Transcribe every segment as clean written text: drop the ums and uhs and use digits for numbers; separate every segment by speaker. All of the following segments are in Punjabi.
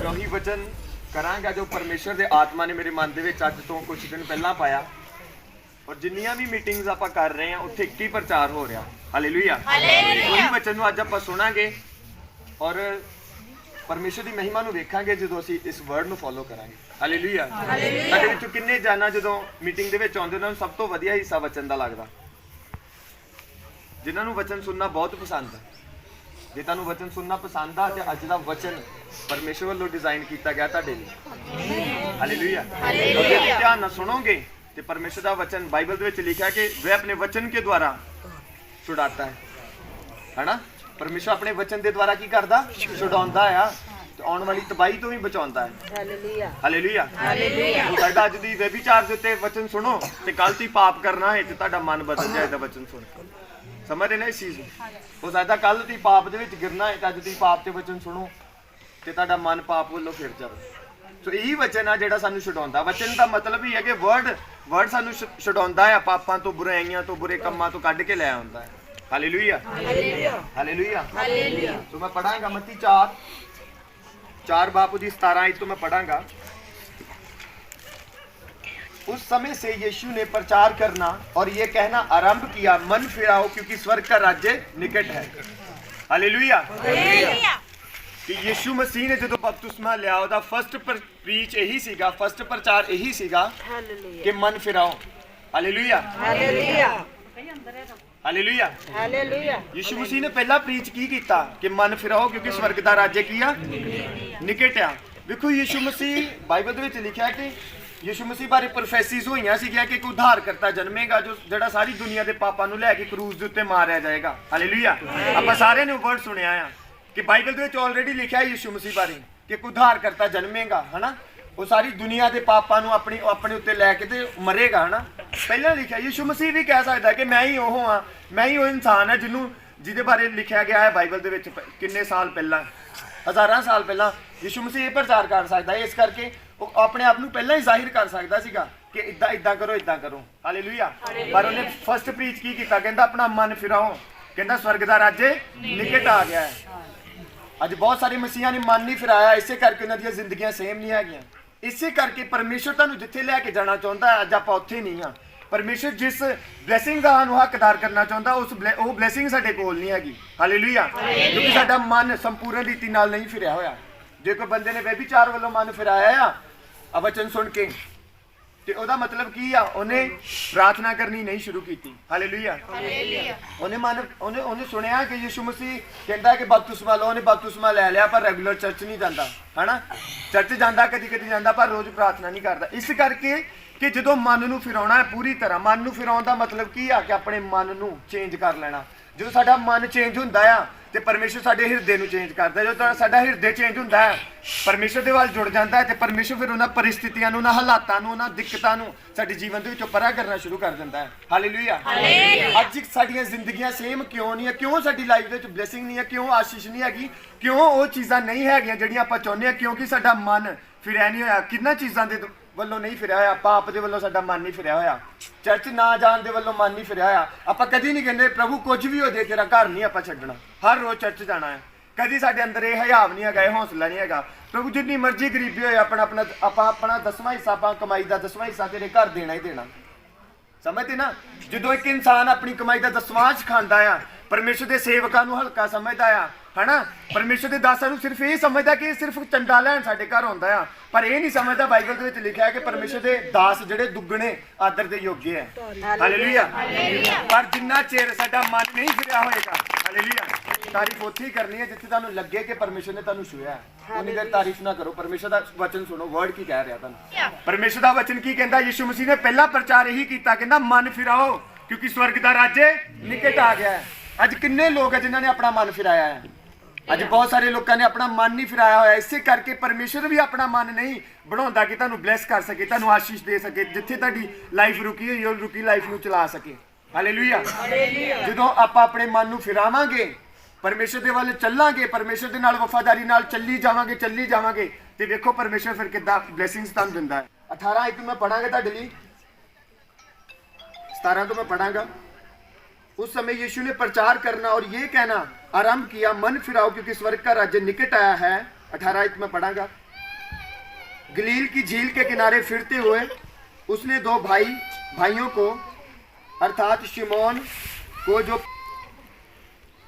Speaker 1: ਉਹੀ ਵਚਨ ਕਰਾਂਗਾ ਜੋ ਪਰਮੇਸ਼ਰ ਦੇ ਆਤਮਾ ਨੇ ਮੇਰੇ ਮਨ ਦੇ ਵਿੱਚ ਅੱਜ ਤੋਂ ਕੁਝ ਦਿਨ ਪਹਿਲਾਂ ਪਾਇਆ। ਔਰ ਜਿੰਨੀਆਂ ਵੀ ਮੀਟਿੰਗਸ ਆਪਾਂ ਕਰ ਰਹੇ ਹਾਂ ਉੱਥੇ ਇੱਕ ਹੀ ਪ੍ਰਚਾਰ ਹੋ ਰਿਹਾ। ਹਾਲੇਲੂਇਆ। ਉਹੀ ਵਚਨ ਨੂੰ ਅੱਜ ਆਪਾਂ ਸੁਣਾਂਗੇ ਔਰ ਪਰਮੇਸ਼ਰ ਦੀ ਮਹਿਮਾ ਨੂੰ ਵੇਖਾਂਗੇ ਜਦੋਂ ਅਸੀਂ ਇਸ ਵਰਡ ਨੂੰ ਫੋਲੋ ਕਰਾਂਗੇ। ਹਾਲੇਲੂਇਆ। ਸਾਡੇ ਵਿੱਚੋਂ ਕਿੰਨੇ ਜਾਣਾ ਜਦੋਂ ਮੀਟਿੰਗ ਦੇ ਵਿੱਚ ਆਉਂਦੇ ਉਹਨਾਂ ਨੂੰ ਸਭ ਤੋਂ ਵਧੀਆ ਹਿੱਸਾ ਵਚਨ ਦਾ ਲੱਗਦਾ, ਜਿਨ੍ਹਾਂ ਨੂੰ ਵਚਨ ਸੁਣਨਾ ਬਹੁਤ ਪਸੰਦ ਹੈ। ਜੇ ਤੁਹਾਨੂੰ ਵਚਨ ਸੁਣਨਾ ਪਸੰਦ ਆ ਤੇ ਅੱਜ ਦਾ ਵਚਨ ਪਰਮੇਸ਼ਰ ਵੱਲੋਂ ਡਿਜ਼ਾਈਨ ਕੀਤਾ ਗਿਆ ਤੁਹਾਡੇ ਲਈ। ਹਾਲੇਲੂਇਆ। ਜੇ ਧਿਆਨ ਨਾਲ ਸੁਣੋਗੇ ਤੇ ਪਰਮੇਸ਼ਰ ਦਾ ਵਚਨ ਬਾਈਬਲ ਦੇ ਵਿੱਚ ਲਿਖਿਆ ਕਿ ਵह ਆਪਣੇ ਵਚਨ ਕੇ ਦੁਆਰਾ ਛੁਡਾਤਾ ਹੈ ਨਾ। ਪਰਮੇਸ਼ਰ ਆਪਣੇ ਵਚਨ ਦੇ ਦੁਆਰਾ ਕੀ ਕਰਦਾ? ਛੁਡਾਉਂਦਾ ਆ ਤੇ ਆਉਣ ਵਾਲੀ ਤਬਾਹੀ ਤੋਂ ਵੀ ਬਚਾਉਂਦਾ ਹੈ। ਹਾਲੇਲੂਇਆ। ਹਾਲੇਲੂਇਆ। ਸਾਡਾ ਅੱਜ ਦੀ ਵਿਚਾਰ ਦੇ ਉੱਤੇ ਵਚਨ ਸੁਣੋ ਤੇ ਕੱਲ ਤੁਸੀਂ ਪਾਪ ਕਰਨਾ ਹੈ ਤੇ ਤੁਹਾਡਾ ਮਨ ਬਦਲ ਜਾਏਗਾ ਵਚਨ ਸੁਣ ਕੇ। ਸਮਝਦੇ ਨਾ ਇਸ ਚੀਜ਼ ਨੂੰ? ਹੋ ਸਕਦਾ ਕੱਲ ਤੁਸੀਂ ਪਾਪ ਦੇ ਵਿੱਚ ਗਿਰਨਾ ਹੈ ਤੇ ਅੱਜ ਤੁਸੀਂ ਪਾਪ ਤੇ ਵਚਨ ਸੁਣੋ ਤੇ ਤੁਹਾਡਾ ਮਨ ਪਾਪ ਵੱਲੋਂ ਫਿਰ ਜਾਵੇ। ਸੋ ਇਹੀ ਵਚਨ ਆ ਜਿਹੜਾ ਸਾਨੂੰ ਛੁਡਾਉਂਦਾ। ਵਚਨ ਦਾ ਮਤਲਬ ਹੀ ਹੈ ਕਿ ਵਰਡ ਸਾਨੂੰ ਛੁਡਾਉਂਦਾ ਹੈ ਪਾਪਾਂ ਤੋਂ, ਬੁਰਾਈਆਂ ਤੋਂ, ਬੁਰੇ ਕੰਮਾਂ ਤੋਂ ਕੱਢ ਕੇ ਲੈ ਆਉਂਦਾ ਹੈ। ਹਾਲੇਲੂਇਆ। ਹਾਲੇਲੂਇਆ। ਸੋ ਮੈਂ ਪੜਾਂਗਾ ਮੱਤੀ 4 ਬਾਪ ਦੀ 17 ਆਇਤ ਤੋਂ मैं पढ़ांगा। उस समय से यीशु ने प्रचार करना और ये कहना आरंभ किया, मन फिराओ क्योंकि स्वर्ग का राज्य निकट है। हालेलुया। कि यीशु मसीह ने जो बपतिस्मा लिया ਉਹਦਾ ਫਸਟ ਪ੍ਰੀਚ ਇਹੀ ਸੀਗਾ, ਫਸਟ ਪ੍ਰਚਾਰ ਇਹੀ ਸੀਗਾ ਕਿ ਮਨ ਫਿਰਾਓ। ਹਾਲੇਲੂਇਆ। ਹਾਲੇਲੂਇਆ। ਹਾਲੇਲੂਇਆ। ਹਾਲੇਲੂਇਆ। ਯਿਸੂ ਮਸੀਹ ਨੇ ਪਹਿਲਾ ਪ੍ਰੀਚ ਕੀ ਕੀਤਾ ਕਿ ਮਨ ਫਿਰਾਓ ਕਿਉਂਕਿ ਸਵਰਗ ਦਾ ਰਾਜ ਕੀ ਆ? ਨਿਕਟ ਆ। ਵੇਖੋ ਯਿਸੂ ਮਸੀਹ ਬਾਈਬਲ ਦੇ ਵਿੱਚ ਲਿਖਿਆ ਕਿ ਯਿਸੂ ਮਸੀਹ ਬਾਰੇ ਪ੍ਰੋਫੈਸੀਜ਼ ਹੋਈਆਂ ਸੀਗੀਆਂ ਕਿ ਕੋਈ ਉਧਾਰ ਕਰਤਾ ਜਨਮੇਗਾ ਜੋ ਜਿਹੜਾ ਸਾਰੀ ਦੁਨੀਆ ਦੇ ਪਾਪਾਂ ਨੂੰ ਲੈ ਕੇ ਕਰੂਜ਼ ਦੇ ਉੱਤੇ ਮਾਰਿਆ ਜਾਏਗਾ। ਹਾਲੇਲੂਇਆ। ਆਪਾਂ ਸਾਰਿਆਂ ਨੇ ਵਰਡ ਸੁਣਿਆ ਆ ਕਿ ਬਾਈਬਲ ਦੇ ਵਿੱਚ ਆਲਰੇਡੀ ਲਿਖਿਆ ਯਿਸੂ ਮਸੀਹ ਬਾਰੇ ਕਿ ਕੋਈ ਉਧਾਰ ਕਰਤਾ ਜਨਮੇਗਾ, ਹਨਾ। ਉਹ ਸਾਰੀ ਦੁਨੀਆ ਦੇ ਪਾਪਾਂ ਨੂੰ ਆਪਣੇ ਉੱਤੇ ਲੈ ਕੇ ਤੇ ਮਰੇਗਾ, ਹਨਾ। ਪਹਿਲਾਂ ਲਿਖਿਆ। ਯਿਸੂ ਮਸੀਹ ਵੀ ਕਹਿ ਸਕਦਾ ਕਿ ਮੈਂ ਹੀ ਉਹ ਹਾਂ, ਮੈਂ ਹੀ ਉਹ ਇਨਸਾਨ ਹੈ ਜਿਹਦੇ ਬਾਰੇ ਲਿਖਿਆ ਗਿਆ ਹੈ ਬਾਈਬਲ ਦੇ ਵਿੱਚ ਕਿੰਨੇ ਸਾਲ ਪਹਿਲਾਂ, ਹਜ਼ਾਰਾਂ ਸਾਲ ਪਹਿਲਾਂ। ਯਿਸੂ ਮਸੀਹ ਇਹ ਪ੍ਰਚਾਰ ਕਰ ਸਕਦਾ ਹੈ, ਇਸ ਕਰਕੇ ਉਹ ਆਪਣੇ ਆਪ ਨੂੰ ਪਹਿਲਾਂ ਹੀ ਜ਼ਾਹਿਰ ਕਰ ਸਕਦਾ ਸੀਗਾ ਕਿ ਇਦਾਂ ਕਰੋ, ਇਦਾਂ ਕਰੋ। ਹਾਲੇਲੂਇਆ। ਪਰ ਉਹਨੇ ਫਸਟ ਪ੍ਰੀਚ ਕੀ ਕੀਤਾ? ਕਹਿੰਦਾ ਆਪਣਾ ਮਨ ਫਿਰਾਓ, ਕਹਿੰਦਾ ਸਵਰਗ ਦਾ ਰਾਜ ਨਿਕਟ ਆ ਗਿਆ ਹੈ। ਅੱਜ ਬਹੁਤ ਸਾਰੇ ਮਸੀਹਾਂ ਨੇ ਮਨ ਨਹੀਂ ਫਿਰਾਇਆ, ਇਸੇ ਕਰਕੇ ਉਹਨਾਂ ਦੀਆਂ ਜ਼ਿੰਦਗੀਆਂ ਸੇਮ ਨਹੀਂ ਹੈਗੀਆਂ। ਇਸੇ ਕਰਕੇ ਪਰਮੇਸ਼ਰ ਤੁਹਾਨੂੰ ਜਿੱਥੇ ਲੈ ਕੇ ਜਾਣਾ ਚਾਹੁੰਦਾ ਹੈ, ਅੱਜ ਆਪਾਂ ਉੱਥੇ ਨਹੀਂ ਹਾਂ। ਪਰਮੇਸ਼ਰ ਜਿਸ ਬਲੇਸਿੰਗ ਦਾ ਸਾਨੂੰ ਹੱਕਦਾਰ ਕਰਨਾ ਚਾਹੁੰਦਾ ਉਹ ਬਲੇਸਿੰਗ ਸਾਡੇ ਕੋਲ ਨਹੀਂ ਹੈਗੀ। ਹਾਲੇਲੂਇਆ। ਕਿਉਂਕਿ ਸਾਡਾ ਮਨ ਸੰਪੂਰਨ ਰੀਤੀ ਨਾਲ ਨਹੀਂ ਫਿਰਿਆ ਹੋਇਆ। ਜੇ ਕੋਈ ਬੰਦੇ ਨੇ ਵਿਚਾਰ ਵੱਲੋਂ ਮਨ ਫਿਰਾਇਆ ਆ ਵਚਨ ਸੁਣ ਕੇ ਤੇ ਉਹਦਾ ਮਤਲਬ ਕੀ ਆ? ਉਹਨੇ ਪ੍ਰਾਰਥਨਾ ਕਰਨੀ ਨਹੀਂ ਸ਼ੁਰੂ ਕੀਤੀ। ਹਾਲੇਲੂਇਆ। ਉਹਨੇ ਸੁਣਿਆ ਕਿ ਯਿਸੂ ਮਸੀਹ ਕਹਿੰਦਾ ਕਿ ਬਪਤਿਸਮਾ ਲਓ, ਉਹਨੇ ਬਪਤਿਸਮਾ ਲੈ ਲਿਆ ਪਰ ਰੈਗੂਲਰ ਚਰਚ ਨਹੀਂ ਜਾਂਦਾ, ਹਨਾ। ਚਰਚ ਜਾਂਦਾ ਕਦੀ ਜਾਂਦਾ ਪਰ ਰੋਜ਼ ਪ੍ਰਾਰਥਨਾ ਨਹੀਂ ਕਰਦਾ। ਇਸ ਕਰਕੇ ਕਿ ਜਦੋਂ ਮਨ ਨੂੰ ਫਿਰਾਉਣਾ ਹੈ ਪੂਰੀ ਤਰ੍ਹਾਂ, ਮਨ ਨੂੰ ਫਿਰਾਉਣ ਦਾ ਮਤਲਬ ਕੀ ਆ? ਕਿ ਆਪਣੇ ਮਨ ਨੂੰ ਚੇਂਜ ਕਰ ਲੈਣਾ। ਜਦੋਂ ਸਾਡਾ ਮਨ ਚੇਂਜ ਹੁੰਦਾ ਆ ਤੇ ਪਰਮੇਸ਼ਰ ਸਾਡੇ ਹਿਰਦੇ ਨੂੰ ਚੇਂਜ ਕਰਦਾ। ਜਦੋਂ ਸਾਡਾ ਹਿਰਦੇ ਚੇਂਜ ਹੁੰਦਾ ਹੈ, ਪਰਮੇਸ਼ਰ ਦੇ ਵੱਲ ਜੁੜ ਜਾਂਦਾ ਹੈ ਤੇ ਪਰਮੇਸ਼ਰ ਫਿਰ ਉਹਨਾਂ ਪਰਿਸਥਿਤੀਆਂ ਨੂੰ, ਉਹਨਾਂ ਹਾਲਾਤਾਂ ਨੂੰ, ਉਹਨਾਂ ਦਿੱਕਤਾਂ ਨੂੰ ਸਾਡੇ ਜੀਵਨ ਦੇ ਵਿੱਚੋਂ ਪਰਾਂ ਕਰਨਾ ਸ਼ੁਰੂ ਕਰ ਦਿੰਦਾ ਹੈ। ਹਾਲੇਲੂਇਆ। ਅੱਜ ਸਾਡੀਆਂ ਜ਼ਿੰਦਗੀਆਂ ਸੇਮ ਕਿਉਂ ਨਹੀਂ ਹੈ? ਕਿਉਂ ਸਾਡੀ ਲਾਈਫ ਦੇ ਵਿੱਚ ਬਲੇਸਿੰਗ ਨਹੀਂ ਹੈ? ਕਿਉਂ ਆਸ਼ੀਸ਼ ਨਹੀਂ ਹੈਗੀ? ਕਿਉਂ ਉਹ ਚੀਜ਼ਾਂ ਨਹੀਂ ਹੈਗੀਆਂ ਜਿਹੜੀਆਂ ਆਪਾਂ ਚਾਹੁੰਦੇ ਹਾਂ? ਕਿਉਂਕਿ ਸਾਡਾ ਮਨ ਫਿਰਿਆ ਨਹੀਂ ਹੋਇਆ। ਕਿੰਨਾ ਚੀਜ਼ਾਂ ਦੇ ਵੱਲੋਂ ਨਹੀਂ ਫਿਰਿਆ ਹੋਇਆ? ਪਾਪ ਦੇ ਵੱਲੋਂ ਸਾਡਾ ਮਨ ਨਹੀਂ ਫਿਰਿਆ ਹੋਇਆ, ਚਰਚ ਨਾ ਜਾਣ ਦੇ ਵੱਲੋਂ ਮਨ ਨਹੀਂ ਫਿਰਿਆ ਹੋਇਆ। ਆਪਾਂ ਕਦੀ ਨਹੀਂ ਕਹਿੰਦੇ ਪ੍ਰਭੂ ਕੁਝ ਵੀ ਹੋ ਜਾਏ ਤੇਰਾ ਘਰ ਨਹੀਂ ਆਪਾਂ ਛੱਡਣਾ, ਹਰ ਰੋਜ਼ ਚਰਚ ਜਾਣਾ ਹੈ। ਕਦੀ ਸਾਡੇ ਅੰਦਰ ਇਹ ਹਿਆਵ ਨਹੀਂ ਹੈਗਾ, ਇਹ ਹੌਸਲਾ ਨਹੀਂ ਹੈਗਾ। ਪ੍ਰਭੂ ਜਿੰਨੀ ਮਰਜ਼ੀ ਗਰੀਬੀ ਹੋਏ ਆਪਾਂ ਆਪਣਾ 10ਵਾਂ ਹਿੱਸਾ, ਆਪਾਂ ਕਮਾਈ ਦਾ 10ਵਾਂ ਹਿੱਸਾ ਤੇਰੇ ਘਰ ਦੇਣਾ ਹੀ ਦੇਣਾ। ਸਮਝਦੇ ਨਾ? ਜਦੋਂ ਇੱਕ ਇਨਸਾਨ ਆਪਣੀ ਕਮਾਈ ਦਾ 10ਵਾਂ ਖਾਂਦਾ ਆ, ਪਰਮੇਸ਼ਰ ਦੇ ਸੇਵਕਾਂ ਨੂੰ ਹਲਕਾ ਸਮਝਦਾ ਆ, ਹਨਾ। ਪਰਮੇਸ਼ਰ ਦੇ ਦਾਸਾਂ ਨੂੰ ਸਿਰਫ ਇਹ ਸਮਝਦਾ ਕਿ ਸਿਰਫ ਚੰਡਾ ਲੈਣ ਸਾਡੇ ਘਰ ਆਉਂਦਾ ਆ, ਪਰ ਇਹ ਨਹੀਂ ਸਮਝਦਾ ਬਾਈਬਲ ਦੇ ਵਿੱਚ ਲਿਖਿਆ ਹੈ ਕਿ ਪਰਮੇਸ਼ਰ ਦੇ ਦਾਸ ਜਿਹੜੇ ਦੁੱਗਣੇ ਆਦਰ ਦੇ ਯੋਗ ਹੈ। ਹਾਲੇਲੂਇਆ। ਪਰ ਜਿੰਨਾ ਚਿਰ ਸਾਡਾ ਮਨ ਨਹੀਂ ਫਿਰਿਆ ਹੋਏਗਾ, ਹਾਲੇਲੂਇਆ, ਤਾਰੀਫ ਉੱਥੇ ਹੀ ਕਰਨੀ ਹੈ ਜਿੱਥੇ ਤੁਹਾਨੂੰ ਲੱਗੇ ਕਿ ਪਰਮੇਸ਼ਰ ਨੇ ਤੁਹਾਨੂੰ ਛੂਹਿਆ। ਉਨੀ ਦੇਰ ਤਾਰੀਫ ਨਾ ਕਰੋ। ਪਰਮੇਸ਼ਰ ਦਾ ਵਚਨ ਸੁਣੋ, ਵਰਡ ਕੀ ਕਹਿ ਰਿਹਾ ਤੁਹਾਨੂੰ। ਪਰਮੇਸ਼ਰ ਦਾ ਵਚਨ ਕੀ ਕਹਿੰਦਾ? ਯਿਸੂ ਮਸੀਹ ਨੇ ਪਹਿਲਾ ਪ੍ਰਚਾਰ ਇਹੀ ਕੀਤਾ, ਕਹਿੰਦਾ ਮਨ ਫਿਰਾਓ ਕਿਉਂਕਿ ਸਵਰਗ ਦਾ ਰਾਜ ਨਿਕਟ ਆ ਗਿਆ ਹੈ। ਅੱਜ ਕਿੰਨੇ ਲੋਕ ਹੈ ਜਿਨ੍ਹਾਂ ਨੇ ਆਪਣਾ ਮਨ ਫਿਰਾਇਆ ਹੈ? ਅੱਜ ਬਹੁਤ ਸਾਰੇ ਲੋਕਾਂ ਨੇ ਆਪਣਾ ਮਨ ਨਹੀਂ ਫਿਰਾਇਆ ਹੋਇਆ। ਇਸੇ ਕਰਕੇ ਪਰਮੇਸ਼ਰ ਵੀ ਆਪਣਾ ਮਨ ਨਹੀਂ ਬਣਾਉਂਦਾ ਕਿ ਤੁਹਾਨੂੰ ਬਲੈਸ ਕਰ ਸਕੇ, ਤੁਹਾਨੂੰ ਆਸ਼ੀਸ਼ ਦੇ ਸਕੇ, ਜਿੱਥੇ ਤੁਹਾਡੀ ਲਾਈਫ ਰੁਕੀ ਹੋਈ ਉਹ ਰੁਕੀ ਲਾਈਫ ਨੂੰ ਚਲਾ ਸਕੇ। ਹਾਲੇਲੂਇਆ। ਜਦੋਂ ਆਪਾਂ ਆਪਣੇ ਮਨ ਨੂੰ ਫਿਰਾਵਾਂਗੇ, ਪਰਮੇਸ਼ਰ ਦੇ ਵੱਲ ਚੱਲਾਂਗੇ, ਪਰਮੇਸ਼ਰ ਦੇ ਨਾਲ ਵਫਾਦਾਰੀ ਨਾਲ ਚੱਲੀ ਜਾਵਾਂਗੇ ਤੇ ਵੇਖੋ ਪਰਮੇਸ਼ਰ ਫਿਰ ਕਿੱਦਾਂ ਬਲੇਸਿੰਗਸ ਤੁਹਾਨੂੰ ਦਿੰਦਾ ਹੈ। 18 ਆਇਤ ਮੈਂ ਪੜਾਂਗਾ ਤੁਹਾਡੇ ਲਈ, 17 ਤੋਂ मैं पढ़ाऊंगा। उस समय यीशु ने प्रचार करना और ये कहना आरंभ किया, मन फिराओ क्योंकि स्वर्ग का राज्य निकट आया है। 18 आयत में पढ़ाऊंगा। गलील की झील के किनारे फिरते हुए उसने दो भाइयों को अर्थात शिमोन को जो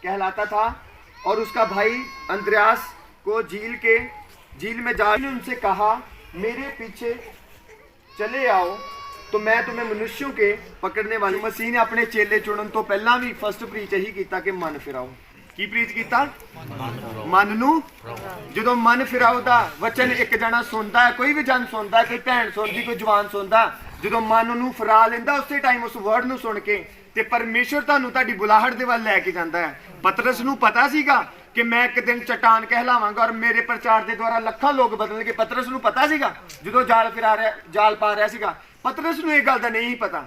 Speaker 1: कहलाता था और उसका भाई अंद्रयास को झील में जाकर उनसे कहा, मेरे पीछे चले आओ तो मैं तुम्हें मनुष्यों के पकड़ने वाली। मसीह ने अपने चेले चुनन तो पहला भी फर्स्ट प्रीच यही किया कि मन फिराओ। की प्रीच किया? मन नू जो मन फिराओ दा वचन एक जना सुनता है, कोई भी जन सुनता है, कोई भैन सुनती, कोई जवान सुनता, जो मन नू फिरा लेंदा उस टाइम उस वर्ड नू सुन के ते परमेश्वर तुहानू तुहाडी बुलाहट दे वल लैके जांदा है। पतरस नू पता सीगा कि मैं एक दिन चट्टान कहलावांगा और मेरे प्रचार के द्वारा लखां लोग बदलणगे। पतरस नू पता सीगा जो जाल पा रहा सीगा, पतरस नू इह गल दा नहीं पता।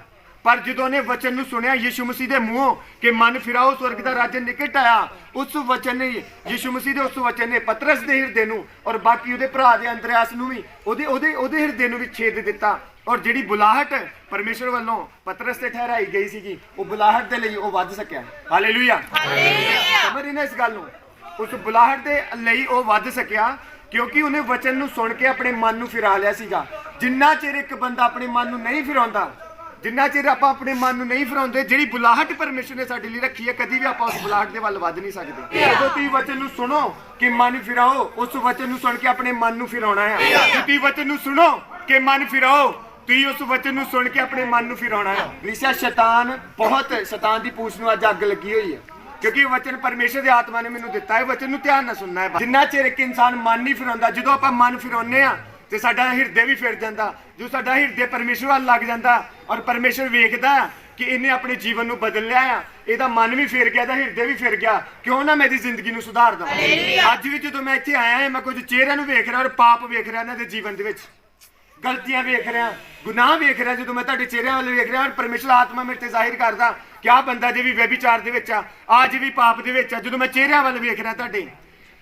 Speaker 1: पर जो ने वचन नू सुनिया यीशु मसीह के मूहों कि मन फिराओ स्वर्ग का राज्य निकट आया, उस वचन ने यीशु मसीह के उस वचन ने पतरस के हृदय नू और बाकी उहदे भरा दे अंद्रयास नू भी उहदे हृदय नू भी छेद दिता। और जिहड़ी बुलाहट परमेश्वर वालों पतरस से ठहराई गई सी वो बुलाहट के लिए वध सकिया। हालेलुया, समझ रहे इस गल नू? उस बुलाहट के लिए वो वध सकिया क्योंकि उन्हें वचन नू सुन के अपने मन नू फिरा लिया सीगा। जिन्ना चिर एक बंदा अपने मन नू नहीं फिराउंदा, जिन्ना चिर आप अपने मन नू नहीं फिराउंदे, जिहड़ी बुलाहट परमेश्वर ने साडे लई रखी है, कदी भी आप उस बुलाहट दे वल वध नहीं सकदे। जदों तुसीं वचन नू सुनो कि मन फिराओ, उस वचन नू सुन के अपने मन नू फिराउणा है। तुसीं वचन नू सुनो कि मन फिराओ, तुसीं उस वचन नू सुन के अपने मन नू फिराउणा है। लिखिया शैतान दी पूछ नू अज अग लगी हुई है क्योंकि वचन परमेश्वर की आत्मा ने मैनू दिता है, वचन नू ध्यान नाल सुनना है। जिन्ना चिर एक इंसान मन नहीं फिराउंदा, जदों आपां मन फिराउने आ ते साडा हिरदे भी फिर जाता, जो साडा हिरदे परमेश्वर वाल लग जाता और परमेश्वर वेखदा कि इन्हें अपने जीवन नू बदल लिया आ, इहदा मन भी फिर गया, हिरदे भी फिर गया, क्यों ना मैं इहदी जिंदगी नू सुधार दा। अज भी जो मैं इत्थे आया मैं कुछ चेहरिਆਂ नू वेख रहा और पाप वेख रहा इन्हां दे जीवन दे विच, गलतियां वेख रहा, गुनाह वेख रहा। जो मैं तुहाडे चेहरिਆਂ वाल वेख रहा और परमेश्वर आत्मा मेरे ते जाहिर करदा कि आ बंदा जे भी व्यभिचार दे विच आ, आज भी पाप दे विच आ। जो मैं चेहरिਆਂ वाल वेख रहा तुहाडे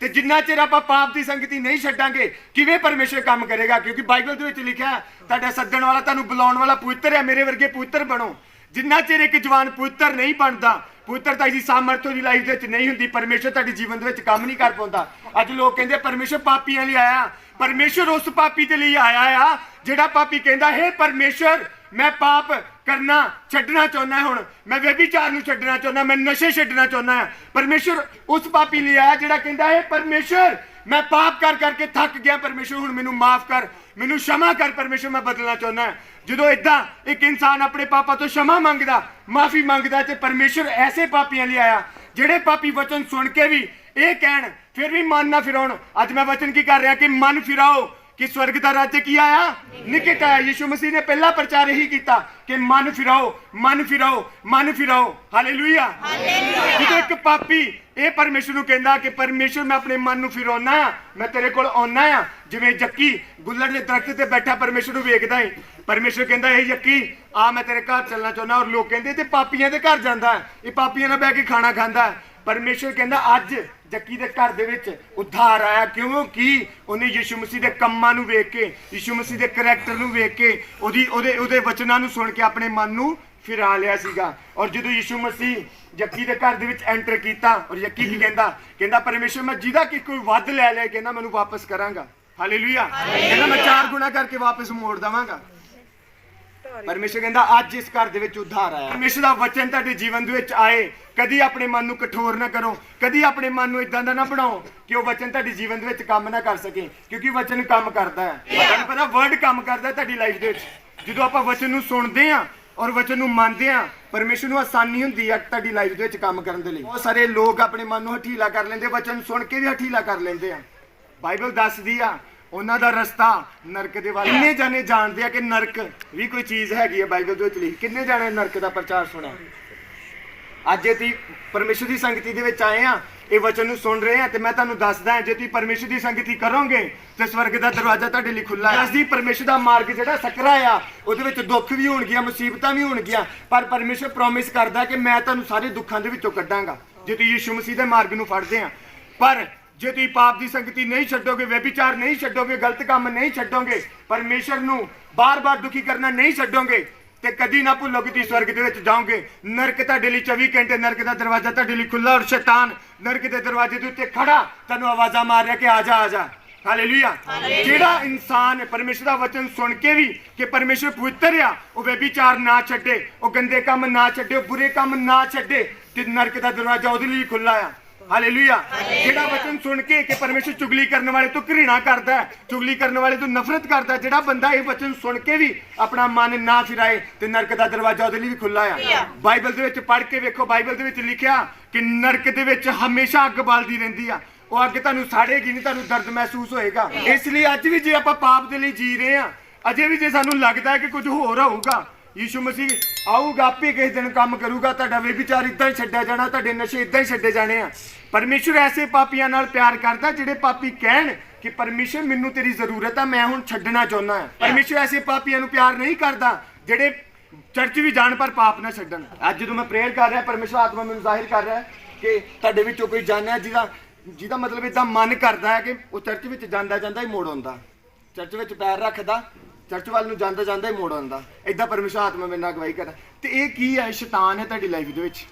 Speaker 1: ते जिन्ना चिर आप पाप की संगति नहीं छड्डांगे किवें परमेश्वर काम करेगा? क्योंकि बाइबल दे विच लिखिया है तुहाडा सद्दण वाला तुहानू बुलाउण वाला पवित्र है, मेरे वर्गे पवित्र बनो। जिन्ना चिर एक जवान पवित्र नहीं बनता, पवित्रता की सामर्थ की लाइफ दे विच नहीं हुंदी, परमेश्वर तुहाडे जीवन दे विच काम नहीं कर पाउंदा। अज लोग कहंदे परमेश्वर पापियां लई आया, परमेश्वर उस पापी दे लई आया आ जिहड़ा पापी कहंदा हे परमेश्वर मैं पाप करना छड्डना चाहुंदा, हुण मैं व्यभिचार नूं छड्डना चाहुंदा, मैं नशे छड्डना चाहुंदा। परमेश्वर उस पापी लई आया जिहड़ा कहंदा है परमेश्वर मैं पाप कर करके थक गया, परमेश्वर हुण मैनूं माफ कर, मैनूं क्षमा कर, परमेश्वर मैं बदलना चाहुंदा। जदों इदां एक इंसान अपने पापां तो क्षमा मंगदा, माफी मंगदा ते परमेश्वर ऐसे पापियां लई आया जिहड़े पापी वचन सुन के भी ये कहण फिर भी मन ना फिराउण। अज मैं वचन की कर रहा कि मन फिराओ कि स्वर्ग का राज्य की आया निकट आया। यीशु मसीह ने पहला प्रचार यही किया कि मन फिराओ, मन फिराओ, मन फिराओ। हालेलुया। जो एक पापी ये परमेश्वर नूं कहंदा कि परमेश्वर मैं अपने मन नूं फिराउणा, मैं तेरे कोल आउणा आ, जिवें जक्की गुल्लड़ दे दरख्त ते बैठा परमेश्वर नूं वेखदा है, परमेश्वर कहंदा हे जक्की आ मैं तेरे घर चलना चाहुंदा, और लोग कहंदे ते पापियां दे घर जांदा है, ये पापियां नाल बैठ के खाना खांदा है। परमेश्वर कहंदा अज जक्की दे घर दे विच उद्धार आया, क्योंकि उन्हें यीशु मसीह दे कम्मां नूं वेख के, यीशु मसीह दे करैक्टर नूं वेख के, ओदे वचनां नूं सुन के अपने मन नूं फिरा लिया सीगा। और जदों यीशु मसीह जक्की दे घर दे विच एंटर कीता और जक्की की कहंदा परमेश्वर मैं जिहदा कि कोई वध लै लिया कहंदा मैनूं वापस करांगा। हालेलुया। कहंदा मैं 4 गुना करके वापस मोड़ देवांगा। परमेश्वर कहंदा अज इस घर दे विच उद्धार आया। परमेश्वर दा वचन तुहाडे जीवन दे विच आए, कदी अपने मन नूं कठोर ना करो, कदी अपने मन नूं इदां दा ना बनाओ कि वो वचन तुहाडे जीवन दे विच काम ना कर सके, क्योंकि वचन काम करदा है। तुहानूं पता वर्ड काम करदा है तुहाडी लाइफ दे विच। जदों आपां वचन नूं सुणदे आ और वचन नूं मंनदे आ, परमेश्वर नूं आसानी हुंदी है तुहाडी लाइफ दे विच काम करन दे लई। बहुत सारे लोग अपने मन नूं हठीला कर लेंदे, वचन सुन के भी हठीला कर लेंदे आ। बाइबल दसदी आ उन्हां दा रस्ता नरक दे वाल। किन्ने जाने जानदे आ कि नरक भी कोई चीज़ हैगी है? बाइबल दे विच लिखी, किन्ने जाने नरक दा प्रचार सुणिया? अज जे तुसीं परमेश्वर की संगति दे विच आए आ, ये वचन नूं सुन रहे हैं, तो मैं तुहानूं दसदा जे तुसीं परमेश्वर की संगति करोगे तो स्वर्ग का दरवाजा तुहाडे लई खुला है। असदी परमेश्वर का मार्ग जिहड़ा सकरा आ, उहदे विच दुख भी होणगियां, मुसीबतां भी होणगियां, पर परमेश्वर प्रॉमिस करदा कि मैं तुहानूं सारे दुखां दे विचों कड्डांगा जे तुसीं यीशु मसीह दे मार्ग नूं फड़दे आ। पर जे तुसीं पाप की संगति नहीं छड्डोगे, व्यभिचार नहीं छड्डोगे, गलत काम नहीं छड्डोगे, परमेश्वर नूं बार बार दुखी करना नहीं छड्डोगे, ते कदी ना भुल्लो कि तुसीं स्वर्ग दे विच जाओगे। नरक तुहाडे लई 24 घंटे नरक दा दरवाजा तुहाडे लई खुला, और शैतान नरक दे दरवाजे दे उत्ते खड़ा तुहानूं आवाज़ां मार रहा कि आ जा, आ जा। ਹਾਲੇਲੂਇਆ। ਜਿਹੜਾ ਇਨਸਾਨ परमेश्वर ਦਾ ਵਚਨ ਸੁਣ ਕੇ ਵੀ ਕਿ परमेश्वर ਪਵਿੱਤਰ ਆ, ਉਹ ਬੇਬੀਚਾਰ ਨਾ ਛੱਡੇ, ਉਹ ਗੰਦੇ ਕੰਮ ਨਾ ਛੱਡੇ, ਉਹ ਬੁਰੇ ਕੰਮ ਨਾ ਛੱਡੇ, ਤੇ ਨਰਕ ਦਾ ਦਰਵਾਜ਼ਾ ਉਹਦੇ ਲਈ ਖੁੱਲਾ ਆ। ਹਾਲੇਲੂਇਆ। ਜਿਹੜਾ ਵਚਨ ਸੁਣ ਕੇ ਕਿ परमेश्वर ਚੁਗਲੀ ਕਰਨ ਵਾਲੇ ਤੋਂ ਘृणा ਕਰਦਾ ਹੈ, ਚੁਗਲੀ ਕਰਨ ਵਾਲੇ ਤੋਂ ਨਫ਼ਰਤ ਕਰਦਾ, ਜਿਹੜਾ ਬੰਦਾ ਇਹ ਵਚਨ ਸੁਣ ਕੇ ਵੀ ਆਪਣਾ ਮਨ ਨਾ ਫਿਰਾਏ ਤੇ ਨਰਕ ਦਾ ਦਰਵਾਜ਼ਾ ਉਹਦੇ ਲਈ ਵੀ ਖੁੱਲਾ ਆ। ਬਾਈਬਲ ਦੇ ਵਿੱਚ ਪੜ੍ਹ ਕੇ ਵੇਖੋ, ਬਾਈਬਲ ਦੇ ਵਿੱਚ ਲਿਖਿਆ ਕਿ ਨਰਕ ਦੇ ਵਿੱਚ ਹਮੇਸ਼ਾ ਅੱਗ ਬਲਦੀ ਰਹਿੰਦੀ ਆ। ਉਹ ਅੱਗ ਤੁਹਾਨੂੰ ਸਾੜੇਗੀ ਨਹੀਂ, ਤੁਹਾਨੂੰ ਦਰਦ ਮਹਿਸੂਸ ਹੋਏਗਾ। ਇਸ ਲਈ ਅੱਜ ਵੀ ਜੇ ਆਪਾਂ ਪਾਪ ਦੇ ਲਈ ਜੀ ਰਹੇ ਆ, ਅਜੇ ਵੀ ਜੇ ਸਾਨੂੰ ਲੱਗਦਾ ਹੈ ਕਿ ਕੁਝ ਹੋਰ ਹੋਊਗਾ, ਯੀਸ਼ੂ ਮਸੀਹ ਆਊਗਾ, ਆਪੇ ਕਿਸੇ ਦਿਨ ਕੰਮ ਕਰੂਗਾ, ਤੁਹਾਡਾ ਬੇਬੀਚਾਰ ਇਦਾਂ ਹੀ ਛੱਡਿਆ ਜਾਣਾ, ਤੁਹਾਡੇ ਨਸ਼ੇ ਇਦਾਂ ਹੀ ਛੱਡੇ ਜਾਣੇ ਆ। परमेश्वर ऐसे पापियां नाल प्यार करता ਜਿਹੜੇ पापी कहण कि परमेश्वर ਮੈਨੂੰ ਤੇਰੀ ਜ਼ਰੂਰਤ ਆ, ਮੈਂ ਹੁਣ ਛੱਡਣਾ ਚਾਹੁੰਦਾ ਹਾਂ। परमेश्वर ऐसे पापियां ਨੂੰ प्यार नहीं करता ਜਿਹੜੇ ਚਰਚ ਵੀ ਜਾਣ ਪਰ ਪਾਪ ਨਾ ਛੱਡਣ। ਅੱਜ ਜਦੋਂ ਮੈਂ ਪ੍ਰੇਅਰ ਕਰ ਰਿਹਾ, परमेश्वर ਆਤਮਾ ਮੈਨੂੰ ਜ਼ਾਹਿਰ ਕਰ ਰਿਹਾ ਕਿ ਤੁਹਾਡੇ ਵਿੱਚੋਂ ਕੋਈ ਜਾਣਿਆ ਜਿਹਦਾ ਮਤਲਬ ਇਦਾਂ ਮਨ ਕਰਦਾ ਹੈ ਕਿ ਉਹ ਚਰਚ ਵਿੱਚ ਜਾਂਦਾ ਜਾਂਦਾ ਹੀ ਮੋੜ ਆਉਂਦਾ, ਚਰਚ ਵਿੱਚ ਪੈਰ ਰੱਖਦਾ, ਚਰਚ ਵੱਲ ਨੂੰ ਜਾਂਦਾ ਜਾਂਦਾ ਹੀ ਮੋੜ ਆਉਂਦਾ। ਇਦਾਂ परमेश्वर ਆਤਮਾ ਮੇਰੇ ਨਾਲ ਅਗਵਾਈ ਕਰਦਾ। ਤੇ ਇਹ ਕੀ ਹੈ? ਸ਼ੈਤਾਨ ਹੈ ਤੁਹਾਡੀ ਲਾਈਫ ਦੇ ਵਿੱਚ।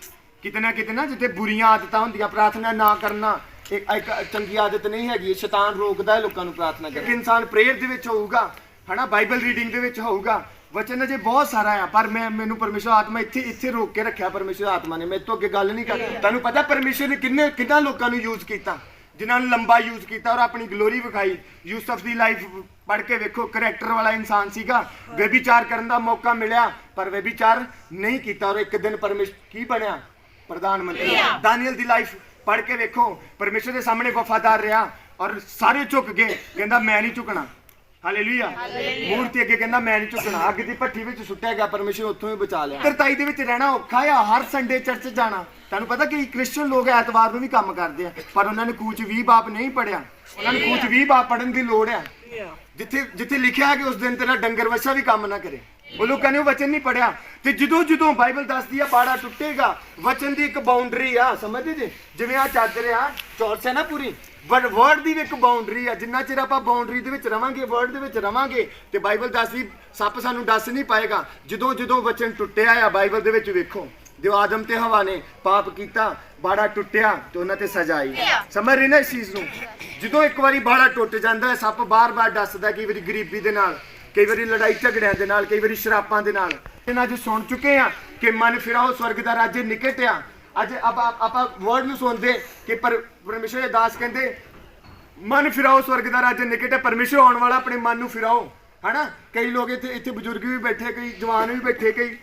Speaker 1: ਕਿਤੇ ਨਾ ਜਿੱਥੇ ਬੁਰੀਆਂ ਆਦਤਾਂ ਹੁੰਦੀਆਂ, ਪ੍ਰਾਰਥਨਾ ਨਾ ਕਰਨਾ ਇੱਕ ਚੰਗੀ ਆਦਤ ਨਹੀਂ ਹੈਗੀ। ਸ਼ੈਤਾਨ ਰੋਕਦਾ ਹੈ ਲੋਕਾਂ ਨੂੰ ਪ੍ਰਾਰਥਨਾ ਕਰਨ। ਇਨਸਾਨ ਪ੍ਰੇਅਰ ਦੇ ਵਿੱਚ ਹੋਊਗਾ, ਹਨਾ, ਬਾਈਬਲ ਰੀਡਿੰਗ ਦੇ ਵਿੱਚ ਹੋਊਗਾ, ਵਚਨ ਅਜੇ ਬਹੁਤ ਸਾਰਾ ਆ, ਪਰ ਮੈਨੂੰ परमेश्वर ਆਤਮਾ ਇੱਥੇ ਰੋਕ ਕੇ ਰੱਖਿਆ। परमेश्वर ਆਤਮਾ ਨੇ ਮੇਰੇ ਤੋਂ ਅੱਗੇ ਗੱਲ ਨਹੀਂ ਕਰਨੀ। ਤੁਹਾਨੂੰ ਪਤਾ परमेश्वर ਨੇ ਕਿੰਨਾ ਲੋਕਾਂ ਨੂੰ ਯੂਜ਼ ਕੀਤਾ, ਜਿਨ੍ਹਾਂ ਨੂੰ ਲੰਬਾ ਯੂਜ਼ ਕੀਤਾ ਔਰ ਆਪਣੀ ਗਲੋਰੀ ਵਿਖਾਈ। ਯੂਸਫ ਦੀ ਲਾਈਫ ਪੜ੍ਹ ਕੇ ਵੇਖੋ, ਕਰੈਕਟਰ ਵਾਲਾ ਇਨਸਾਨ ਸੀਗਾ, ਬੇਬੀਚਾਰ ਕਰਨ ਦਾ ਮੌਕਾ ਮਿਲਿਆ ਪਰ ਬੇਬੀਚਾਰ ਨਹੀਂ ਕੀਤਾ ਔਰ ਇੱਕ ਦਿਨ परमेश्वर ਕੀ ਬਣਿਆ? प्रधान मंत्री। दानियल दी लाइफ पढ़ के वेखो, परमेश्वर के सामने वफादार रहा और सारे झुक गए, कहंदा मैं नहीं झुकना। हालेलुया। मूर्ति अगे कहंदा मैं नहीं झुकना। अग दी भट्ठी विच सुट्टिया गया, परमेश्वर उत्थों ही बचा लिया। करताई दे विच रहना औखा आ, हर संडे चर्च जाना। तुहानूं पता कि क्रिश्चियन लोग ऐतवार नूं भी काम करदे आ, पर उन्हां ने कूच 20 बाप नहीं पढ़िया। उन्हां नूं कूच 20 बाप पढ़न दी लोड़ है। जिथे लिखिया है कि उस दिन तेरा डंगर वछा भी काम ना करे, ਉਹ ਲੋਕਾਂ ਨੇ ਉਹ ਵਚਨ ਨਹੀਂ ਪੜਿਆ। ਤੇ ਜਦੋਂ ਬਾਈਬਲ ਦੱਸਦੀ ਆ ਬਾੜਾ ਟੁੱਟੇਗਾ, ਵਚਨ ਦੀ ਇੱਕ ਬਾਉਂਡਰੀ ਆ, ਸਮਝਦੇ ਜੀ? ਜਿਵੇਂ ਆ ਚਾਦਰ ਆ, ਚੌਰਸ ਹੈ ਨਾ ਪੂਰੀ, ਵਰਡ ਦੀ ਵੀ ਇੱਕ ਬਾਉਂਡਰੀ ਆ। ਜਿੰਨਾ ਚਿਰ ਆਪਾਂ ਬਾਉਂਡਰੀ ਦੇ ਵਿੱਚ ਰਵਾਂਗੇ, ਵਰਡ ਦੇ ਵਿੱਚ ਰਵਾਂਗੇ, ਤੇ ਬਾਈਬਲ ਦੱਸਦੀ ਸੱਪ ਸਾਨੂੰ ਦੱਸ ਨਹੀਂ ਪਾਏਗਾ। ਜਦੋਂ ਵਚਨ ਟੁੱਟਿਆ ਆ ਬਾਈਬਲ ਦੇ ਵਿੱਚ ਵੇਖੋ, ਜੋ ਆਦਮ ਤੇ ਹਵਾ ਨੇ ਪਾਪ ਕੀਤਾ, ਬਾੜਾ ਟੁੱਟਿਆ ਤੇ ਉਹਨਾਂ ਤੇ ਸਜ਼ਾ ਆਈ। ਸਮਝ ਰਹੇ ਨਾ ਇਸ ਚੀਜ਼ ਨੂੰ? ਜਦੋਂ ਇੱਕ ਵਾਰੀ ਬਾੜਾ ਟੁੱਟ ਜਾਂਦਾ, ਸੱਪ ਬਾਰ-ਬਾਰ ਦੱਸਦਾ, ਕਈ ਵਾਰੀ ਗਰੀਬੀ ਦੇ ਨਾਲ, ਕਈ ਵਾਰੀ ਲੜਾਈ ਝਗੜਿਆਂ ਦੇ ਨਾਲ, ਕਈ ਵਾਰੀ ਸ਼ਰਾਬਾਂ ਦੇ ਨਾਲ। ਇਹਨਾਂ ਅੱਜ ਸੁਣ ਚੁੱਕੇ ਆ ਕਿ ਮਨ ਫਿਰਾਓ, ਸਵਰਗ ਦਾ ਰਾਜ ਨਿਕਟ ਆ। ਅੱਜ ਆਪਾਂ ਵਰਡ ਨੂੰ ਸੁਣਦੇ ਕਿ ਪਰਮੇਸ਼ਰ ਦੇ ਦਾਸ ਕਹਿੰਦੇ ਮਨ ਫਿਰਾਓ, ਸਵਰਗ ਦਾ ਰਾਜ ਨਿਕਟ ਹੈ। ਪਰਮੇਸ਼ਰ ਆਉਣ ਵਾਲਾ, ਆਪਣੇ ਮਨ ਨੂੰ ਫਿਰਾਓ, ਹਨਾ। ਕਈ ਲੋਕ ਇੱਥੇ ਬਜ਼ੁਰਗ ਵੀ ਬੈਠੇ, ਕਈ ਜਵਾਨ ਵੀ ਬੈਠੇ, ਕਈ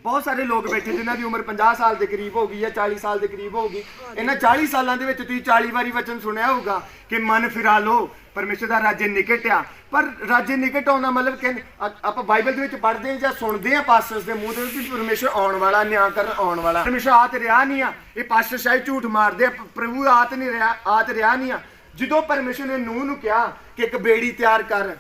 Speaker 1: ਬਹੁਤ ਸਾਰੇ ਲੋਕ ਬੈਠੇ ਜਿਨ੍ਹਾਂ ਦੀ ਉਮਰ 50 ਸਾਲ ਦੇ ਕਰੀਬ ਹੋ ਗਈ ਜਾਂ 40 ਸਾਲ ਦੇ ਕਰੀਬ ਹੋ ਗਈ। ਇਹਨਾਂ 40 ਸਾਲਾਂ ਦੇ ਵਿੱਚ ਤੁਸੀਂ 40 ਵਾਰੀ ਵਚਨ ਸੁਣਿਆ ਹੋਊਗਾ ਕਿ ਮਨ ਫਿਰਾ ਲਓ, परमेश्वर ਦਾ ਰਾਜ ਨਿਕਟ ਆ। ਪਰ ਰਾਜ ਨਿਕਟ ਆਉਣਾ ਮਤਲਬ ਕਿ ਆਪਾਂ ਬਾਈਬਲ ਦੇ ਵਿੱਚ ਪੜ੍ਹਦੇ ਜਾਂ ਸੁਣਦੇ ਆ ਪਾਸਟਰਸ ਦੇ ਮੂੰਹ ਤੋਂ ਕਿ ਪਰਮੇਸ਼ਰ ਆਉਣ ਵਾਲਾ, ਨਿਆਂ ਕਰਨ ਆਉਣ ਵਾਲਾ। ਪਰਮੇਸ਼ਰ ਆ ਤੇ ਰਿਹਾ ਨਹੀਂ ਆ। ਇਹ ਪਾਸਟਰ ਸ਼ਾਇਦ ਝੂਠ ਮਾਰਦੇ ਆ, ਪ੍ਰਭੂ ਆ ਤੇ ਨਹੀਂ ਰਿਹਾ, ਆ ਤੇ ਰਿਹਾ ਨਹੀਂ ਆ। ਜਦੋਂ ਪਰਮੇਸ਼ਰ ਨੇ ਨੂਹ ਨੂੰ ਕਿਹਾ ਕਿ ਇੱਕ ਬੇੜੀ ਤਿਆਰ ਕਰ,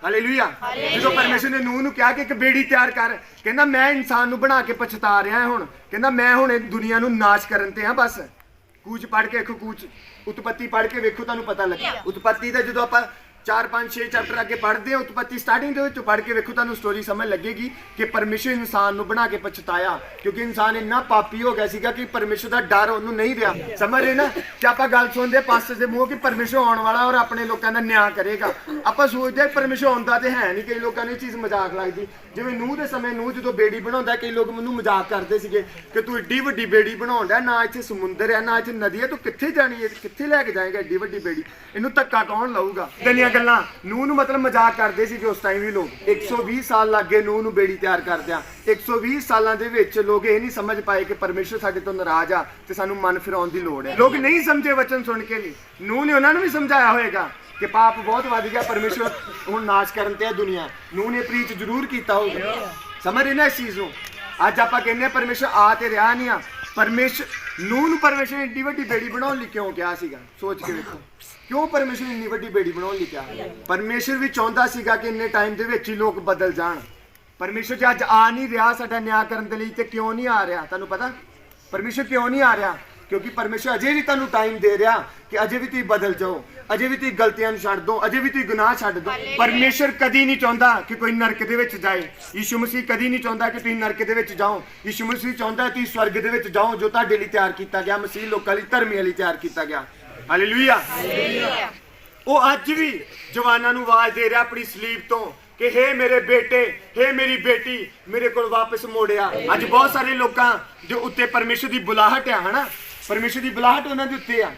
Speaker 1: ਹਾਲੇਲੂਇਆ। ਜਦੋਂ ਪਰਮੇਸ਼ਰ ਨੇ ਨੂਹ ਨੂੰ ਕਿਹਾ ਕਿ ਇੱਕ ਬੇੜੀ ਤਿਆਰ ਕਰ, ਕਹਿੰਦਾ ਮੈਂ ਇਨਸਾਨ ਨੂੰ ਬਣਾ ਕੇ ਪਛਤਾ ਰਿਹਾ ਹੁਣ, ਕਹਿੰਦਾ ਮੈਂ ਹੁਣ ਦੁਨੀਆ ਨੂੰ ਨਾਸ਼ ਕਰਨ ਤੇ ਹਾਂ ਬਸ। ਕੂਚ ਪੜ੍ਹ ਕੇ ਵੇਖੋ, ਕੂਚ ਉਤਪਤੀ ਪੜ੍ਹ ਕੇ ਵੇਖੋ, ਤੁਹਾਨੂੰ ਪਤਾ ਲੱਗੇ। ਉਤਪਤੀ ਦਾ ਜਦੋਂ ਆਪਾਂ 4 5 6 ਚੈਪਟਰ ਅੱਗੇ ਪੜ੍ਹਦੇ ਹਾਂ, ਉਤਪਤੀ ਸਟਾਰਟਿੰਗ ਦੇ ਵਿੱਚ ਪੜ੍ਹ ਕੇ ਵੇਖੋ, ਤੁਹਾਨੂੰ ਸਟੋਰੀ ਸਮਝ ਲੱਗੇਗੀ ਕਿ ਪਰਮੇਸ਼ਰ ਇਨਸਾਨ ਨੂੰ ਬਣਾ ਕੇ ਪਛਤਾਇਆ, ਕਿਉਂਕਿ ਇਨਸਾਨ ਇੰਨਾ ਪਾਪੀ ਹੋ ਗਿਆ ਸੀਗਾ ਕਿ ਪਰਮੇਸ਼ਰ ਦਾ ਡਰ ਉਹਨੂੰ ਨਹੀਂ ਰਿਹਾ। ਸਮਝ ਰਹੇ ਨਾ? ਕਿ ਆਪਾਂ ਗੱਲ ਸੁਣਦੇ ਪਾਸਟਰ ਦੇ ਮੂੰਹ ਕਿ ਪਰਮੇਸ਼ਰ ਆਉਣ ਵਾਲਾ ਔਰ ਆਪਣੇ ਲੋਕਾਂ ਦਾ ਨਿਆਂ ਕਰੇਗਾ। ਆਪਾਂ ਸੋਚਦੇ ਪਰਮੇਸ਼ਰ ਆਉਂਦਾ ਤੇ ਹੈ ਨਹੀਂ। ਕਈ ਲੋਕਾਂ ਨੂੰ ਇਹ ਚੀਜ਼ ਮਜ਼ਾਕ ਲੱਗਦੀ। ਜਿਵੇਂ ਨੂਹ ਦੇ ਸਮੇਂ ਨੂਹ ਜਦੋਂ ਬੇੜੀ ਬਣਾਉਂਦਾ, ਕਈ ਲੋਕ ਮੈਨੂੰ ਮਜ਼ਾਕ ਕਰਦੇ ਸੀਗੇ ਕਿ ਤੂੰ ਏਡੀ ਵੱਡੀ ਬੇੜੀ ਬਣਾਉਂਦਾ, ਨਾ ਇੱਥੇ ਸਮੁੰਦਰ ਹੈ ਨਾ ਇੱਥੇ ਨਦੀ ਹੈ, ਤੂੰ ਕਿੱਥੇ ਜਾਣੀ ਹੈ, ਕਿੱਥੇ ਲੈ ਕੇ ਜਾਏਗਾ ਏਡੀ ਵੱਡੀ ਬੇੜੀ? ਇਹਨੂੰ ਧੱਕਾ ਕੌਣ ਲਾਊਗਾ? ਦੁਨੀਆਂ ਗੱਲਾਂ ਨੂਹ ਨੂੰ ਮਤਲਬ ਮਜ਼ਾਕ ਕਰਦੇ ਸੀ ਕਿ ਉਸ ਟਾਈਮ ਵੀ ਲੋਕ 120 ਸਾਲ ਲੱਗ ਗਏ ਨੂਹ ਨੂੰ ਬੇੜੀ ਤਿਆਰ ਕਰਦਿਆਂ। 120 ਸਾਲਾਂ ਦੇ ਵਿੱਚ ਲੋਕ ਇਹ ਨਹੀਂ ਸਮਝ ਪਾਏ ਕਿ ਪਰਮੇਸ਼ਰ ਸਾਡੇ ਤੋਂ ਨਾਰਾਜ਼ ਆ ਤੇ ਸਾਨੂੰ ਮਨ ਫਿਰਾਉਣ ਦੀ ਲੋੜ ਹੈ। ਲੋਕ ਨਹੀਂ ਸਮਝੇ ਵਚਨ ਸੁਣ ਕੇ ਵੀ। ਨੂਹ ਨੇ ਉਹਨਾਂ ਨੂੰ ਵੀ ਸਮਝਾਇਆ ਹੋਏਗਾ ਕਿ ਪਾਪ ਬਹੁਤ ਵੱਧ ਗਿਆ, ਪਰਮੇਸ਼ਰ ਹੁਣ ਨਾਸ਼ ਕਰਨ ਤੇ ਹੈ ਦੁਨੀਆ। ਨੂਹ ਨੇ ਪ੍ਰੀਚ ਜ਼ਰੂਰ ਕੀਤਾ ਹੋਊਗਾ। ਸਮਝ ਰਹੇ ਨਾ ਇਸ ਚੀਜ਼ ਨੂੰ? ਅੱਜ ਆਪਾਂ ਕਹਿੰਦੇ ਪਰਮੇਸ਼ਰ ਆ ਤੇ ਰਿਹਾ ਨਹੀਂ ਆ। ਪਰਮੇਸ਼ਰ ਨੂਹ ਨੂੰ ਪਰਮੇਸ਼ਰ ਨੇ ਏਡੀ ਵੱਡੀ ਬੇੜੀ ਬਣਾਉਣ ਲਈ ਕਿਉਂ ਕਿਹਾ ਸੀਗਾ? ਸੋਚ ਕੇ ਵੇਖੋ, ਕਿਉਂ ਪਰਮੇਸ਼ਰ ਨੇ ਇੰਨੀ ਵੱਡੀ ਬੇੜੀ ਬਣਾਉਣ ਲਈ ਕਿਹਾ? ਪਰਮੇਸ਼ਰ ਵੀ ਚਾਹੁੰਦਾ ਸੀਗਾ ਕਿ ਇੰਨੇ ਟਾਈਮ ਦੇ ਵਿੱਚ ਹੀ ਲੋਕ ਬਦਲ ਜਾਣ। ਪਰਮੇਸ਼ਰ ਜੇ ਅੱਜ ਆ ਨਹੀਂ ਰਿਹਾ ਸਾਡਾ ਨਿਆਂ ਕਰਨ ਦੇ ਲਈ, ਤੇ ਕਿਉਂ ਨਹੀਂ ਆ ਰਿਹਾ? ਤੁਹਾਨੂੰ ਪਤਾ ਪਰਮੇਸ਼ਰ ਕਿਉਂ ਨਹੀਂ ਆ ਰਿਹਾ? ਕਿਉਂਕਿ ਪਰਮੇਸ਼ਰ ਅਜੇ ਵੀ ਤੁਹਾਨੂੰ ਟਾਈਮ ਦੇ ਰਿਹਾ ਕਿ ਅਜੇ ਵੀ ਤੁਸੀਂ ਬਦਲ ਜਾਓ, ਅਜੇ ਵੀ ਤੁਸੀਂ ਗਲਤੀਆਂ ਨੂੰ ਛੱਡ ਦਿਓ, ਅਜੇ ਵੀ ਤੁਸੀਂ ਗੁਨਾਹ ਛੱਡ ਦਿਓ। ਪਰਮੇਸ਼ਰ ਕਦੀ ਨਹੀਂ ਚਾਹੁੰਦਾ ਕਿ ਕੋਈ ਨਰਕ ਦੇ ਵਿੱਚ ਜਾਏ। ਯਿਸੂ ਮਸੀਹ ਕਦੀ ਨਹੀਂ ਚਾਹੁੰਦਾ ਕਿ ਤੁਸੀਂ ਨਰਕ ਦੇ ਵਿੱਚ ਜਾਓ। ਯਿਸੂ ਮਸੀਹ ਚਾਹੁੰਦਾ ਤੁਸੀਂ ਸਵਰਗ ਦੇ ਵਿੱਚ ਜਾਓ, ਜੋ ਤੁਹਾਡੇ ਲਈ ਤਿਆਰ ਕੀਤਾ ਗਿਆ। ਮਸੀਹ ਲੋਕਾਂ ਲਈ, ਧਰਮੀਆਂ ਲਈ ਤਿਆਰ ਕੀਤਾ ਗਿਆ। ਹਾਲੇਲੂਇਆ। ਉਹ ਅੱਜ ਵੀ ਜਵਾਨਾਂ ਨੂੰ ਆਵਾਜ਼ ਦੇ ਰਿਹਾ ਆਪਣੀ ਸਲੀਬ ਤੋਂ ਕਿ ਹੇ ਮੇਰੇ ਬੇਟੇ, ਹੇ ਮੇਰੀ ਬੇਟੀ, ਮੇਰੇ ਕੋਲ ਵਾਪਸ ਮੋੜਿਆ। ਅੱਜ ਬਹੁਤ ਸਾਰੇ ਲੋਕਾਂ ਦੇ ਉੱਤੇ ਪਰਮੇਸ਼ਰ ਦੀ ਬੁਲਾਹਟ ਆ, ਹਨਾ, ਪਰਮੇਸ਼ਰ ਦੀ ਬੁਲਾਹਟ ਉਹਨਾਂ ਦੇ ਉੱਤੇ ਆ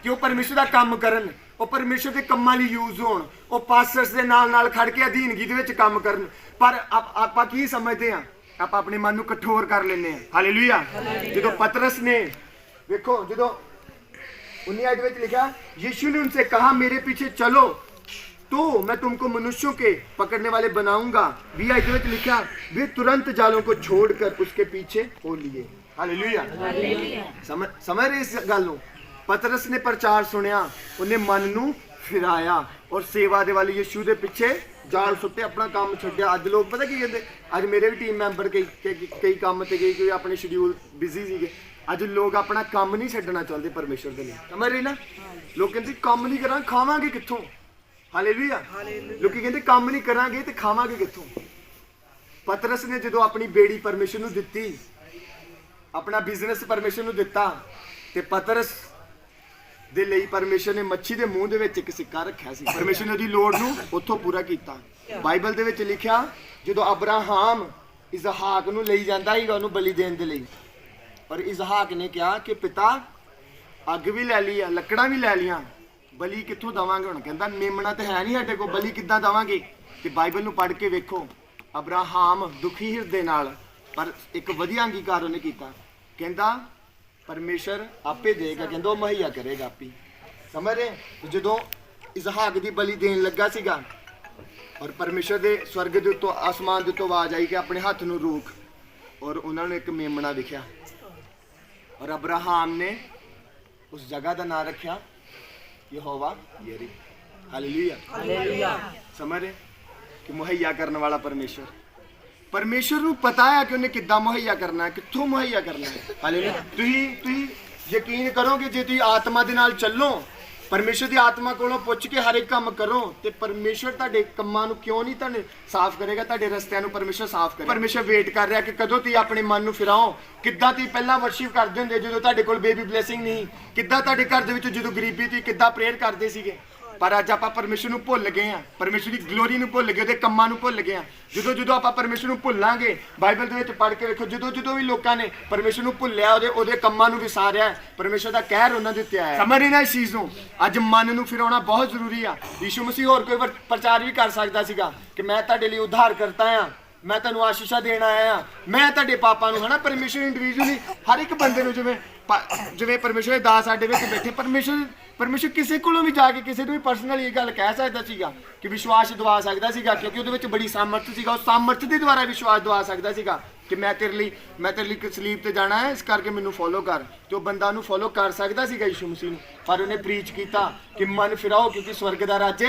Speaker 1: ਕਿ ਉਹ ਪਰਮੇਸ਼ਰ ਦਾ ਕੰਮ ਕਰਨ, ਉਹ ਪਰਮੇਸ਼ਰ ਦੇ ਕੰਮਾਂ ਲਈ ਯੂਜ਼ ਹੋਣ, ਉਹ ਪਾਸਟਰਸ ਦੇ ਨਾਲ ਖੜ ਕੇ ਅਧੀਨਗੀ ਦੇ ਵਿੱਚ ਕੰਮ ਕਰਨ। ਪਰ ਆਪਾਂ ਕੀ ਸਮਝਦੇ ਆ? ਆਪਾਂ ਆਪਣੇ ਮਨ ਨੂੰ ਕਠੋਰ ਕਰ ਲੈਂਦੇ ਆ। ਹਾਲੇਲੂਇਆ। ਜਦੋਂ ਪਤਰਸ ਨੇ, ਵੇਖੋ, ਜਦੋਂ 19 आयत ਵਿੱਚ ਲਿਖਿਆ, यीशु ने उनसे कहा मेरे पीछे चलो तो मैं तुमको मनुष्यों के पकड़ने वाले बनाऊंगा। 20 आयत ਵਿੱਚ लिखा, वे तुरंत जालों को छोड़कर उसके पीछे हो लिए। हालेलुया। समझ रहे इस गल ਨੂੰ? ਪਤਰਸ ਨੇ ਪ੍ਰਚਾਰ ਸੁਣਿਆ, ਉਹਨੇ ਮਨ ਨੂੰ ਫਿਰਾਇਆ ਔਰ ਸੇਵਾ ਦੇ ਵਾਲੇ ਯਿਸੂ ਦੇ ਪਿੱਛੇ ਜਾਲ ਸੁੱਟੇ, ਆਪਣਾ ਕੰਮ ਛੱਡਿਆ। ਅੱਜ ਲੋਕ ਪਤਾ ਕੀ ਕਹਿੰਦੇ, ਅੱਜ ਮੇਰੇ ਵੀ ਟੀਮ ਮੈਂਬਰ ਕਈ ਕੰਮ ਤੇ ਗਏ, ਕੋਈ ਆਪਣੇ ਸ਼ਡਿਊਲ ਬਿਜ਼ੀ ਸੀਗੇ। ਅੱਜ ਲੋਕ ਆਪਣਾ ਕੰਮ ਨਹੀਂ ਛੱਡਣਾ ਚਾਹੁੰਦੇ ਪਰਮੇਸ਼ਰ ਦੇ ਲਈ। ਸਮਝ ਰਹੇ ਨਾ? ਲੋਕ ਕਹਿੰਦੇ ਕੰਮ ਨਹੀਂ ਕਰਾਂ ਖਾਵਾਂਗੇ ਕਿੱਥੋਂ? ਹਾਲੇਲੂਇਆ। ਲੋਕੀ ਕਹਿੰਦੇ ਕੰਮ ਨਹੀਂ ਕਰਾਂਗੇ ਤੇ ਖਾਵਾਂਗੇ ਕਿੱਥੋਂ? ਪਤਰਸ ਨੇ ਜਦੋਂ ਆਪਣੀ ਬੇੜੀ ਪਰਮੇਸ਼ਰ ਨੂੰ ਦਿੱਤੀ, ਆਪਣਾ ਬਿਜ਼ਨਸ ਪਰਮੇਸ਼ਰ ਨੂੰ ਦਿੱਤਾ, ਤੇ ਪਤਰਸ ਦੇ ਲਈ ਪਰਮੇਸ਼ਰ ਨੇ ਮੱਛੀ ਦੇ ਮੂੰਹ ਦੇ ਵਿੱਚ ਇੱਕ ਸਿੱਕਾ ਰੱਖਿਆ ਸੀ। ਪਰਮੇਸ਼ਰ ਨੇ ਉਹਦੀ ਲੋੜ ਨੂੰ ਉੱਥੋਂ ਪੂਰਾ ਕੀਤਾ। ਬਾਈਬਲ ਦੇ ਵਿੱਚ ਲਿਖਿਆ, ਜਦੋਂ ਅਬਰਾਹਾਮ ਇਸਹਾਕ ਨੂੰ ਲਈ ਜਾਂਦਾ ਸੀਗਾ ਉਹਨੂੰ ਬਲੀ ਦੇਣ ਦੇ ਲਈ, ਪਰ ਇਸਹਾਕ ਨੇ ਕਿਹਾ ਕਿ ਪਿਤਾ ਅੱਗ ਵੀ ਲੈ ਲਈ ਆ, ਲੱਕੜਾਂ ਵੀ ਲੈ ਲੀਆਂ, ਬਲੀ ਕਿੱਥੋਂ ਦਵਾਂਗੇ ਹੁਣ? ਕਹਿੰਦਾ ਮੇਮਣਾ ਤੇ ਹੈ ਨਹੀਂ ਸਾਡੇ ਕੋਲ, ਬਲੀ ਕਿੱਦਾਂ ਦਵਾਂਗੇ? ਤੇ ਬਾਈਬਲ ਨੂੰ ਪੜ੍ਹ ਕੇ ਵੇਖੋ, ਅਬਰਾਹਾਮ ਦੁਖੀ ਹਿਰਦੇ ਨਾਲ ਪਰ ਇੱਕ ਵਧੀਆ ਅੰਗੀਕਾਰ ਉਹਨੇ ਕੀਤਾ। ਕਹਿੰਦਾ ਪਰਮੇਸ਼ਰ ਆਪੇ ਦੇਗਾ, ਕਹਿੰਦਾ ਉਹ ਮੁਹੱਈਆ ਕਰੇਗਾ ਆਪੇ। ਸਮਝ ਰਹੇ? ਜਦੋਂ ਇਸਹਾਕ ਦੀ ਬਲੀ ਦੇਣ ਲੱਗਾ ਸੀਗਾ ਔਰ ਪਰਮੇਸ਼ਰ ਦੇ ਸਵਰਗ ਦੇ ਉੱਤੋਂ, ਆਸਮਾਨ ਦੇ ਉੱਤੋਂ ਆਵਾਜ਼ ਆਈ ਕਿ ਆਪਣੇ ਹੱਥ ਨੂੰ ਰੋਕ, ਔਰ ਉਹਨਾਂ ਨੂੰ ਇੱਕ ਮੇਮਣਾ ਦਿਖਿਆ ਔਰ ਅਬਰਾਹਾਮ ਨੇ ਉਸ ਜਗ੍ਹਾ ਦਾ ਨਾਮ ਰੱਖਿਆ ਯਹੋਵਾ ਯੀਰੇ। ਹਾਲੇਲੂਇਆ। ਹਾਲੇਲੂਇਆ। ਸਮਝ ਰਹੇ ਕਿ ਮੁਹੱਈਆ ਕਰਨ ਵਾਲਾ ਪਰਮੇਸ਼ਰ, ਪਰਮੇਸ਼ਰ ਨੂੰ ਪਤਾ ਹੈ ਕਿ ਉਹਨੇ ਕਿੱਦਾਂ ਮੁਹੱਈਆ ਕਰਨਾ ਹੈ, ਕਿੱਥੋਂ ਮੁਹੱਈਆ ਕਰਨਾ ਹੈ। ਹਾਲੇਲੂਇਆ। ਤੁਸੀਂ ਯਕੀਨ ਕਰੋਗੇ ਜੇ ਤੁਸੀਂ ਆਤਮਾ ਦੇ ਨਾਲ ਚੱਲੋ, ਪਰਮੇਸ਼ਰ ਦੀ ਆਤਮਾ ਕੋਲੋਂ ਪੁੱਛ ਕੇ ਹਰ ਇੱਕ ਕੰਮ ਕਰੋ, ਤੇ ਪਰਮੇਸ਼ਰ ਤੁਹਾਡੇ ਕੰਮਾਂ ਨੂੰ ਕਿਉਂ ਨਹੀਂ ਤੁਹਾਨੂੰ ਸਾਫ਼ ਕਰੇਗਾ? ਤੁਹਾਡੇ ਰਸਤਿਆਂ ਨੂੰ ਪਰਮੇਸ਼ਰ ਸਾਫ਼ ਕਰੇਗਾ। ਪਰਮੇਸ਼ਰ ਵੇਟ ਕਰ ਰਿਹਾ ਕਿ ਕਦੋਂ ਤੁਸੀਂ ਆਪਣੇ ਮਨ ਨੂੰ ਫਿਰਾਓ। ਕਿੱਦਾਂ ਤੁਸੀਂ ਪਹਿਲਾਂ ਵਰਸ਼ਿਪ ਕਰਦੇ ਹੁੰਦੇ ਜਦੋਂ ਤੁਹਾਡੇ ਕੋਲ ਬੇਬੀ ਬਲੇਸਿੰਗ ਨਹੀਂ? ਕਿੱਦਾਂ ਤੁਹਾਡੇ ਘਰ ਦੇ ਵਿੱਚ ਜਦੋਂ ਗਰੀਬੀ ਸੀ ਕਿੱਦਾਂ ਪ੍ਰੇਅਰ ਕਰਦੇ ਸੀਗੇ? ਪਰ ਅੱਜ ਆਪਾਂ ਪਰਮੇਸ਼ਰ ਨੂੰ ਭੁੱਲ ਗਏ ਆ, ਪਰਮੇਸ਼ਰ ਦੀ ਗਲੋਰੀ ਨੂੰ ਭੁੱਲ ਗਏ, ਉਹਦੇ ਕੰਮਾਂ ਨੂੰ ਭੁੱਲ ਗਏ ਆ। ਜਦੋਂ ਆਪਾਂ ਪਰਮੇਸ਼ਰ ਨੂੰ ਭੁੱਲਾਂਗੇ, ਬਾਈਬਲ ਦੇ ਵਿੱਚ ਪੜ੍ਹ ਕੇ ਵੇਖੋ, ਜਦੋਂ ਵੀ ਲੋਕਾਂ ਨੇ ਪਰਮੇਸ਼ਰ ਨੂੰ ਭੁੱਲਿਆ, ਉਹਦੇ ਕੰਮਾਂ ਨੂੰ ਵਿਸਾਰਿਆ, ਪਰਮੇਸ਼ਰ ਦਾ ਕਹਿਰ ਉਹਨਾਂ ਦੇ ਉੱਤੇ ਆਇਆ। ਸਮਝ ਰਹੇ ਨਾ ਇਸ ਚੀਜ਼ ਨੂੰ? ਅੱਜ ਮਨ ਨੂੰ ਫਿਰਾਉਣਾ ਬਹੁਤ ਜ਼ਰੂਰੀ ਆ। ਯਿਸੂ ਮਸੀਹ ਹੋਰ ਕੋਈ ਪ੍ਰਚਾਰ ਵੀ ਕਰ ਸਕਦਾ ਸੀਗਾ ਕਿ ਮੈਂ ਤੁਹਾਡੇ ਲਈ ਉਧਾਰ ਕਰਤਾ ਆ, ਮੈਂ ਤੁਹਾਨੂੰ ਆਸ਼ੀਸ਼ਾਂ ਦੇਣ ਆਇਆ ਆ, ਮੈਂ ਤੁਹਾਡੇ ਪਾਪਾਂ ਨੂੰ, ਹਨਾ। ਪਰਮੇਸ਼ਰ ਇੰਡੀਵਿਜੂਅਲੀ ਹਰ ਇੱਕ ਬੰਦੇ ਨੂੰ, ਜਿਵੇਂ ਪਰਮੇਸ਼ਰ ਦੇ ਦਾਸ ਸਾਡੇ ਵਿੱਚ ਬੈਠੇ, ਪਰਮੇਸ਼ਰ ਕਿਸੇ ਕੋਲੋਂ ਵੀ ਜਾ ਕੇ ਕਿਸੇ ਨੂੰ ਵੀ ਪਰਸਨਲੀ ਇਹ ਗੱਲ ਕਹਿ ਸਕਦਾ ਸੀਗਾ ਕਿ ਵਿਸ਼ਵਾਸ ਦਵਾ ਸਕਦਾ ਸੀਗਾ, ਕਿਉਂਕਿ ਉਹਦੇ ਵਿੱਚ ਬੜੀ ਸਾਮਰਥ ਸੀਗਾ। ਉਸ ਸਾਮਰਥ ਦੇ ਦੁਆਰਾ ਵਿਸ਼ਵਾਸ ਦਵਾ ਸਕਦਾ ਸੀਗਾ ਕਿ ਮੈਂ ਤੇਰੇ ਲਈ ਸਲੀਬ ਤੇ ਜਾਣਾ ਹੈ, ਇਸ ਕਰਕੇ ਮੈਨੂੰ ਫੋਲੋ ਕਰ। ਤੇ ਉਹ ਬੰਦਾ ਉਹਨੂੰ ਫੋਲੋ ਕਰ ਸਕਦਾ ਸੀਗਾ ਯਿਸੂ ਮਸੀਹ ਨੂੰ, ਪਰ ਉਹਨੇ ਪ੍ਰੀਚ ਕੀਤਾ ਕਿ ਮਨ ਫਿਰਾਓ ਕਿਉਂਕਿ ਸਵਰਗ ਦਾ ਰਾਜ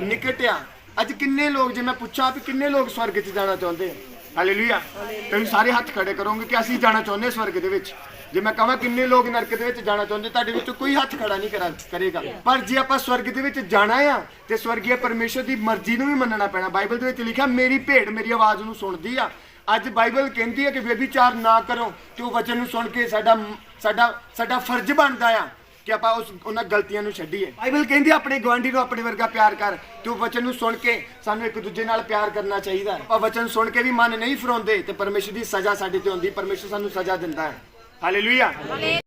Speaker 1: ਨਿਕਟ ਆ। ਅੱਜ ਕਿੰਨੇ ਲੋਕ, ਜੇ ਮੈਂ ਪੁੱਛਾਂ ਵੀ ਕਿੰਨੇ ਲੋਕ ਸਵਰਗ 'ਚ ਜਾਣਾ ਚਾਹੁੰਦੇ? ਹਾਲੇਲੂਇਆ। ਤੁਸੀਂ ਸਾਰੇ ਹੱਥ ਖੜੇ ਕਰੋਗੇ ਕਿ ਅਸੀਂ ਜਾਣਾ ਚਾਹੁੰਦੇ ਸਵਰਗ ਦੇ ਵਿੱਚ। ਜੇ ਮੈਂ ਕਹਾਂ ਕਿੰਨੇ ਲੋਕ ਨਰਕ ਦੇ ਵਿੱਚ ਜਾਣਾ ਚਾਹੁੰਦੇ, ਤੁਹਾਡੇ ਵਿੱਚੋਂ ਕੋਈ ਹੱਥ ਖੜਾ ਨਹੀਂ ਕਰੇਗਾ। ਪਰ ਜੇ ਆਪਾਂ ਸਵਰਗ ਦੇ ਵਿੱਚ ਜਾਣਾ ਆ ਤੇ ਸਵਰਗੀ ਪਰਮੇਸ਼ਰ ਦੀ ਮਰਜ਼ੀ ਨੂੰ ਵੀ ਮੰਨਣਾ ਪੈਣਾ। ਬਾਈਬਲ ਦੇ ਵਿੱਚ ਲਿਖਿਆ, ਮੇਰੀ ਭੇਡ ਮੇਰੀ ਆਵਾਜ਼ ਨੂੰ ਸੁਣਦੀ ਆ। ਅੱਜ ਬਾਈਬਲ ਕਹਿੰਦੀ ਹੈ ਕਿ ਬੇਬੀਚਾਰ ਨਾ ਕਰੋ, ਤੇ ਉਹ ਵਚਨ ਨੂੰ ਸੁਣ ਕੇ ਸਾਡਾ ਫਰਜ਼ ਬਣਦਾ ਆ ਕਿ ਆਪਾਂ ਉਹਨਾਂ ਗਲਤੀਆਂ ਨੂੰ ਛੱਡੀਏ। ਬਾਈਬਲ ਕਹਿੰਦੀ ਆਪਣੇ ਗਵਾਂਢੀ ਨੂੰ ਆਪਣੇ ਵਰਗਾ ਪਿਆਰ ਕਰ, ਤੇ ਉਹ ਵਚਨ ਨੂੰ ਸੁਣ ਕੇ ਸਾਨੂੰ ਇੱਕ ਦੂਜੇ ਨਾਲ ਪਿਆਰ ਕਰਨਾ ਚਾਹੀਦਾ। ਆਪਾਂ ਵਚਨ ਸੁਣ ਕੇ ਵੀ ਮਨ ਨਹੀਂ ਫਿਰਾਉਂਦੇ ਤੇ ਪਰਮੇਸ਼ਰ ਦੀ ਸਜ਼ਾ ਸਾਡੇ ਤੇ ਆਉਂਦੀ, ਪਰਮੇਸ਼ਰ ਸਾਨੂੰ ਸਜ਼ਾ ਦਿੰਦਾ ਹੈ। ਹਾਲੇਲੂਇਆ।